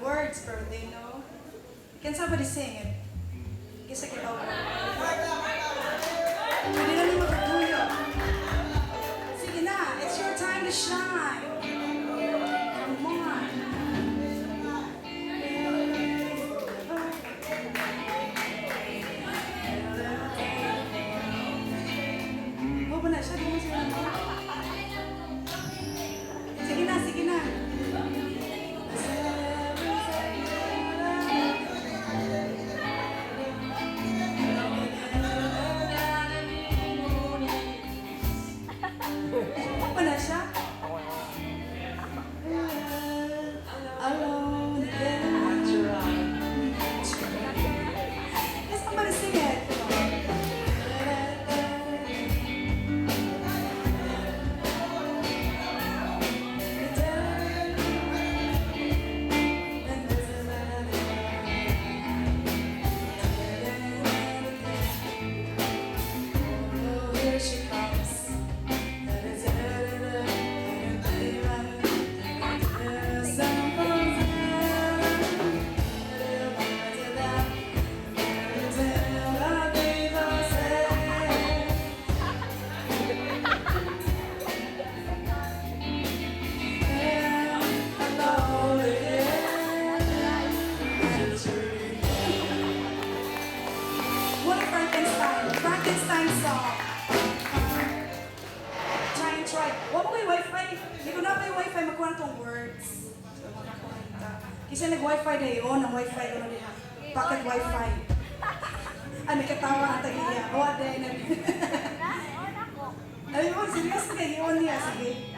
words, pero they know. Can somebody sing it? Kasi kita over. Pwede na naman magtuyo. Sige na, it's your time to shine. Come on. Huwag mo na siya, di mo siya. Sige na, sige na. Huwag na siya. Alone again. Can somebody sing it? Here she comes. What a Frankenstein song. Try. Huwag mo yung wifi. Hindi ko na pa yung wifi, magkuha na itong words. So, makakuha. Kasi nag-wifi na yun, ang wifi ko na din. Pocket wifi. Ah, may katawa ang tag-iya. Awa din. Alam mo, serious ka, yun niya. Sige.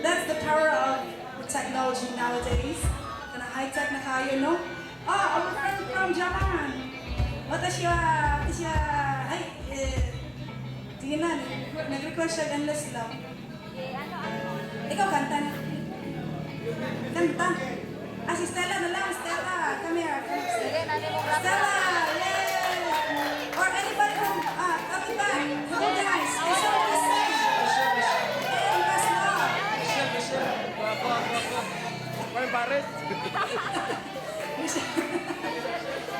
That's the power of technology nowadays. Kanang high-tech na kayo, no? Ah, our friend from Japan. Wata siya, ay, tingin na, nag-request siya Endless Love. Ikaw kanta na. Kanta. Ah, si Stella na lang. Stella, come here. Stella, yay! Or anybody from, coming back. Hello guys. Can somebody sing? Hey, Endless Love. May baret.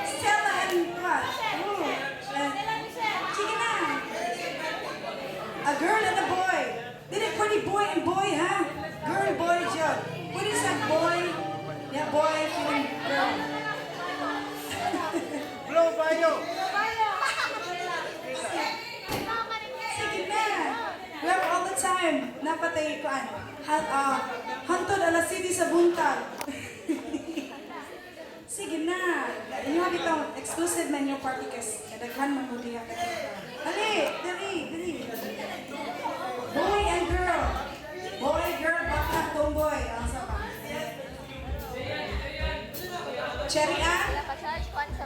Stella and what? Sige na. A girl and a boy. Dili pwede boy and boy, ha? Girl, boy, John. Pwede sa boy. Yeah, boy, feeling girl. Blow bayo. Sige na. We have all the time. Napatay ko ano. Hantod alas city sa buntag. Sige na. Inyo itong exclusive menu party kasi kadaghan man mo diha. Dali, dali, dali. Boy and girl. Boy, girl, baka tomboy. Ang sapa. Cherry A?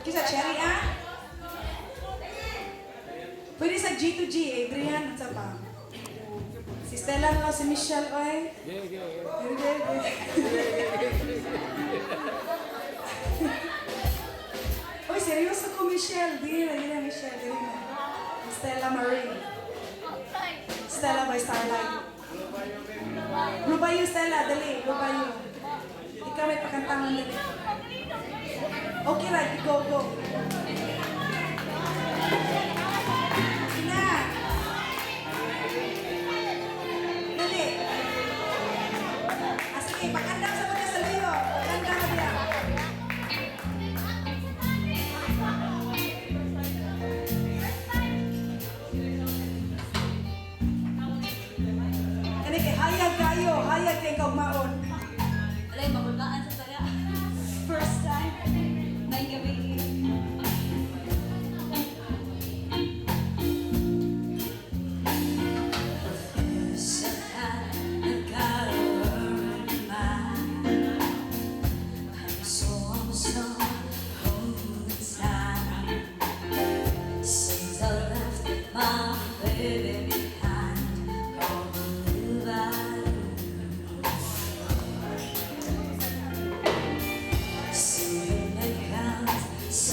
Kisa cherry A? Pwede sa G2G, Adrian, ang sapa. Si Stella na si Michelle, oy. Uy, seryoso ko, Michelle. Dili na, Michelle. Dili na. Stella Marie. Stella by Starlight. Blue Bayou, Stella. Dali, Blue Bayou. Ikaw may pakantangan dali. Okay, right. Go, go. Na. Dali. Ah, sige, pakandang sa mga saluyo. Pakandang ka diya. Kani kay hayag kayo, hayag kay kaugmaon. Alay, mabulgaan sa taga. First time. May gabi. My baby behind all the So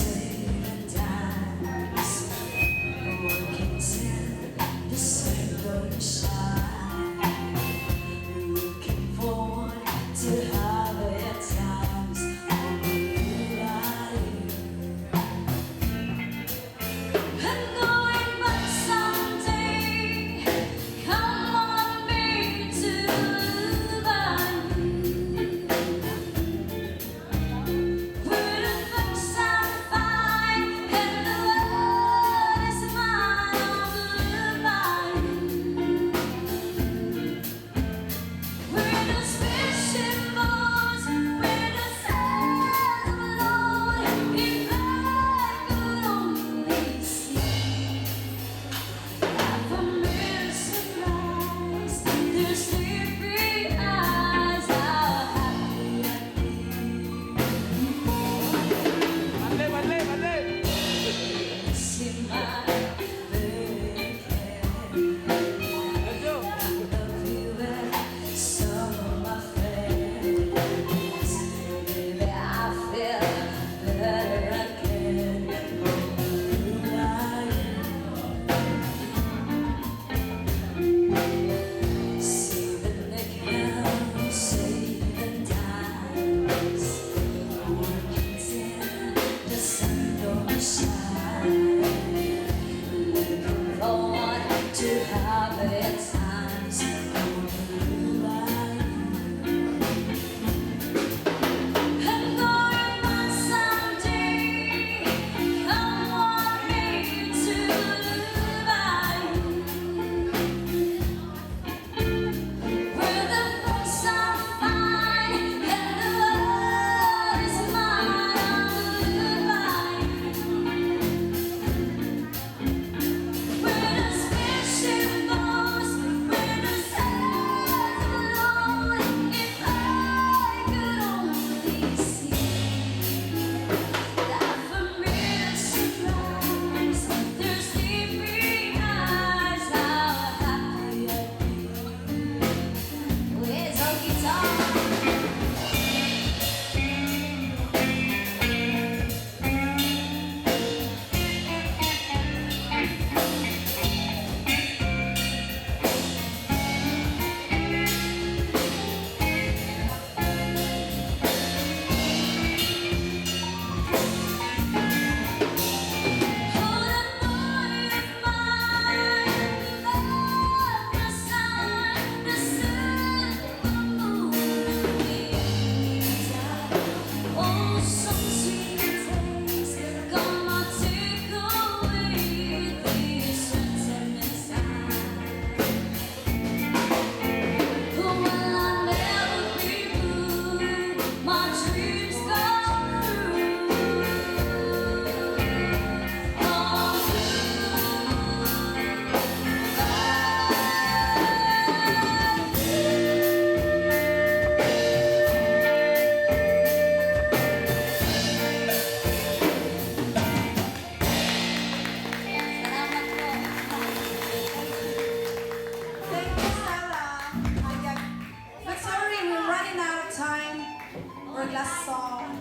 our last song.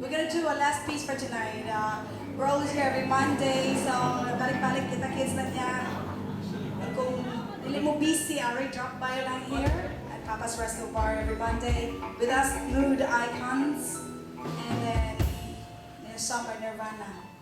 We're gonna do a last piece for tonight. We're always here every Monday, so balik-balik kita kids lang yan. Kung hindi mo busy, already drop by lang here at Papa's Resto Bar every Monday with us, Mood Icons, and then song by Nirvana.